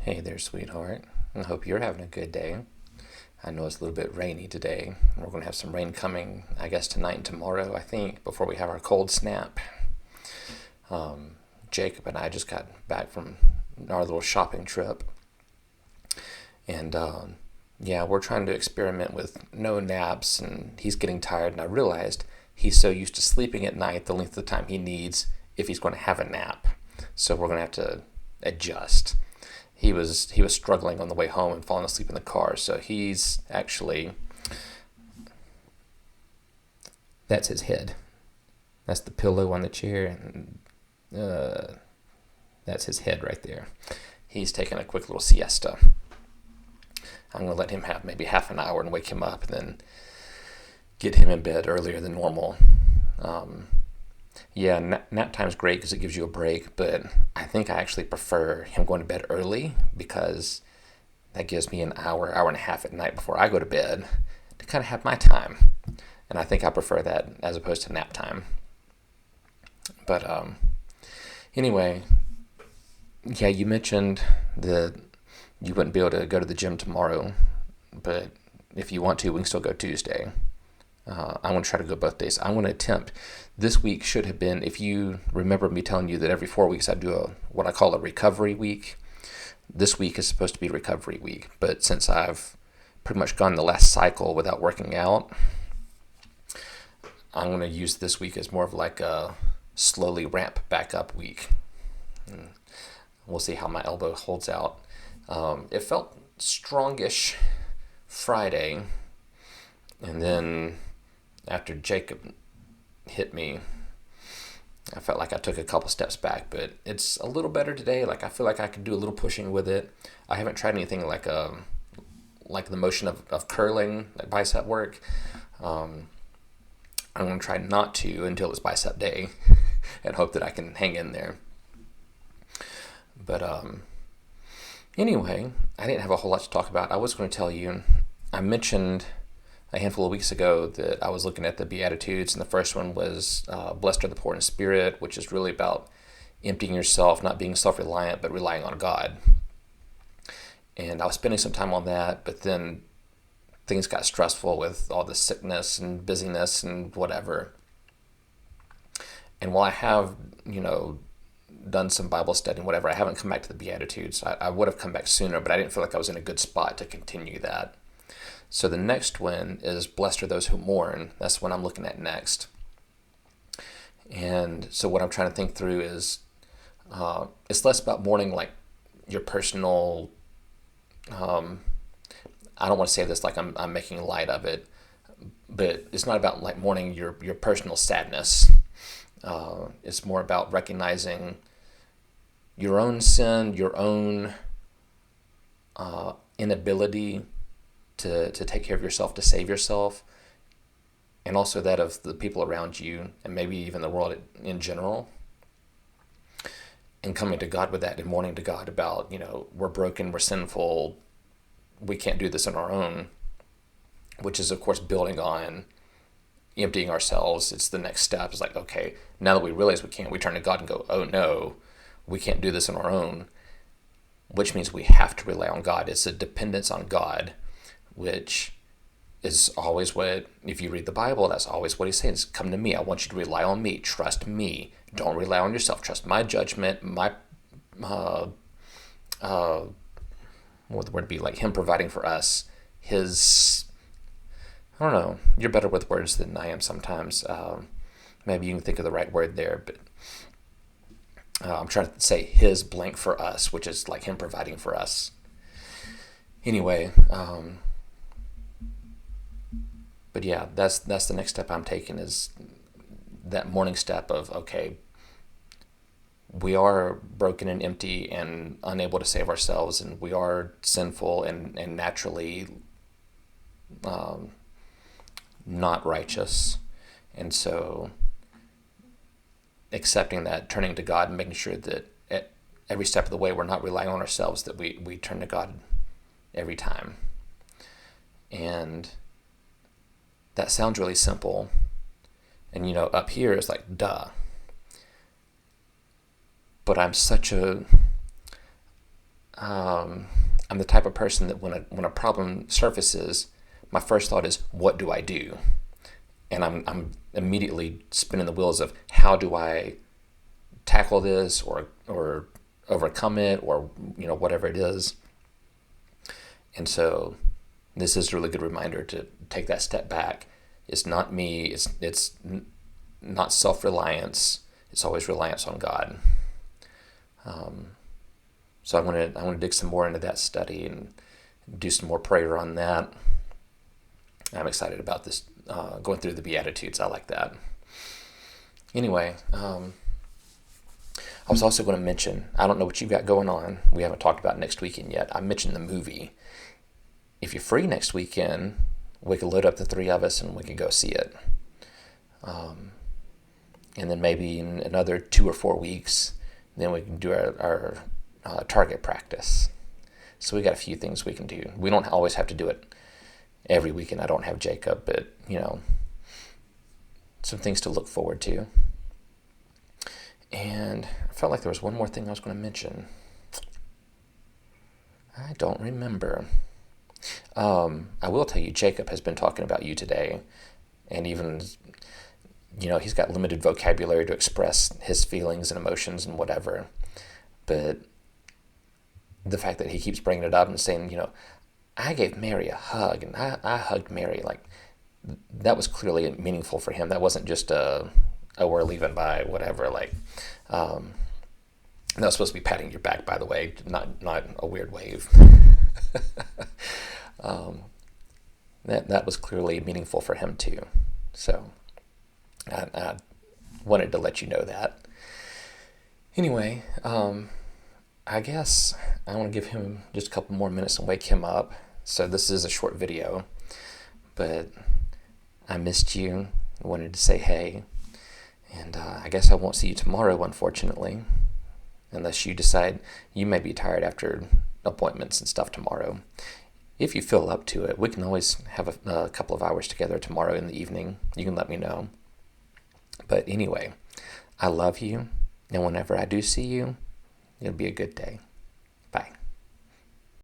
Hey there, sweetheart. I hope you're having a good day. I know it's a little bit rainy today. We're going to have some rain coming, I guess, tonight and tomorrow, I think, before we have our cold snap. Jacob and I just got back from our little shopping trip. And yeah, we're trying to experiment with no naps, and he's getting tired. And I realized he's so used to sleeping at night the length of time he needs if he's going to have a nap. So we're going to have to adjust. He was struggling on the way home and falling asleep in the car. So he's actually that's his head. That's the pillow on the chair, and uh, that's his head right there. He's taking a quick little siesta. I'm gonna let him have maybe half an hour and wake him up, and then get him in bed earlier than normal. Um, yeah, nap time's great because it gives you a break, but I think I actually prefer him going to bed early because that gives me an hour, hour and a half at night before I go to bed to kind of have my time. And I think I prefer that as opposed to nap time. But anyway, yeah, you mentioned that you wouldn't be able to go to the gym tomorrow, but if you want to, we can still go Tuesday. I want to try to go both days. I want to attempt. This week should have been, if you remember me telling you that every 4 weeks I do what I call a recovery week. This week is supposed to be recovery week, but since I've pretty much gone the last cycle without working out, I'm going to use this week as more of like a slowly ramp back up week. And we'll see how my elbow holds out. It felt strongish Friday, and then after Jacob hit me, I felt like I took a couple steps back, but it's a little better today. Like I feel like I could do a little pushing with it. I haven't tried anything like the motion of curling, like bicep work. Um, I'm gonna try not to until it's bicep day, and hope that I can hang in there. But anyway, I didn't have a whole lot to talk about. I was going to tell you. I mentioned a handful of weeks ago that I was looking at the Beatitudes, and the first one was Blessed are the poor in spirit, which is really about emptying yourself, not being self reliant, but relying on God. And I was spending some time on that, but then things got stressful with all the sickness and busyness and whatever. And while I have, you know, done some Bible study and whatever, I haven't come back to the Beatitudes. I would have come back sooner, but I didn't feel like I was in a good spot to continue that. So the next one is Blessed are those who mourn. That's what I'm looking at next. And so what I'm trying to think through is it's less about mourning like your personal. I don't want to say this like I'm making light of it, but it's not about like mourning your personal sadness. It's more about recognizing your own sin, your own inability to take care of yourself, to save yourself, and also that of the people around you, and maybe even the world in general, and coming to God with that and mourning to God about, you know, we're broken, we're sinful, we can't do this on our own, which is, of course, building on emptying ourselves. It's the next step. It's like, okay, now that we realize we can't, we turn to God and go, oh no, we can't do this on our own, which means we have to rely on God. It's a dependence on God, which is always what, if you read the Bible, that's always what he's saying is, come to me. I want you to rely on me. Trust me. Don't rely on yourself. Trust my judgment, my, uh, uh, what would the word be, like him providing for us, his, I don't know, you're better with words than I am sometimes. Maybe you can think of the right word there, but I'm trying to say his blank for us, which is like him providing for us. Anyway, but yeah, that's the next step I'm taking is that morning step of, okay, we are broken and empty and unable to save ourselves, and we are sinful and naturally um, not righteous. And so accepting that, turning to God, and making sure that at every step of the way we're not relying on ourselves, that we turn to God every time. And that sounds really simple. And, you know, up here it's like, duh. But I'm such a I'm the type of person that when a problem surfaces, my first thought is, what do I do? And I'm immediately spinning the wheels of how do I tackle this or overcome it, or whatever it is. And so this is a really good reminder to take that step back. It's not me. It's not self-reliance. It's always reliance on God. So I want to dig some more into that study and do some more prayer on that. I'm excited about this, going through the Beatitudes. I like that. Anyway, I was also going to mention, I don't know what you've got going on. We haven't talked about next weekend yet. I mentioned the movie. If you're free next weekend, we could load up the three of us and we could go see it. And then maybe in another 2 or 4 weeks, then we can do our target practice. So we got a few things we can do. We don't always have to do it every weekend. I don't have Jacob, but some things to look forward to. And I felt like there was one more thing I was going to mention. I don't remember. I will tell you, Jacob has been talking about you today, and even, he's got limited vocabulary to express his feelings and emotions and whatever. But the fact that he keeps bringing it up and saying, I gave Mary a hug, and I hugged Mary, like, that was clearly meaningful for him. That wasn't just we're leaving by, whatever, like, that was supposed to be patting your back, by the way, not a weird wave. That was clearly meaningful for him too. So I wanted to let you know that. Anyway, I guess I want to give him just a couple more minutes and wake him up. So this is a short video, but I missed you. I wanted to say hey. And I guess I won't see you tomorrow, unfortunately, unless you decide you may be tired after appointments and stuff tomorrow. If you feel up to it, we can always have a couple of hours together tomorrow in the evening. You can let me know. But anyway, I love you, and whenever I do see you, it'll be a good day.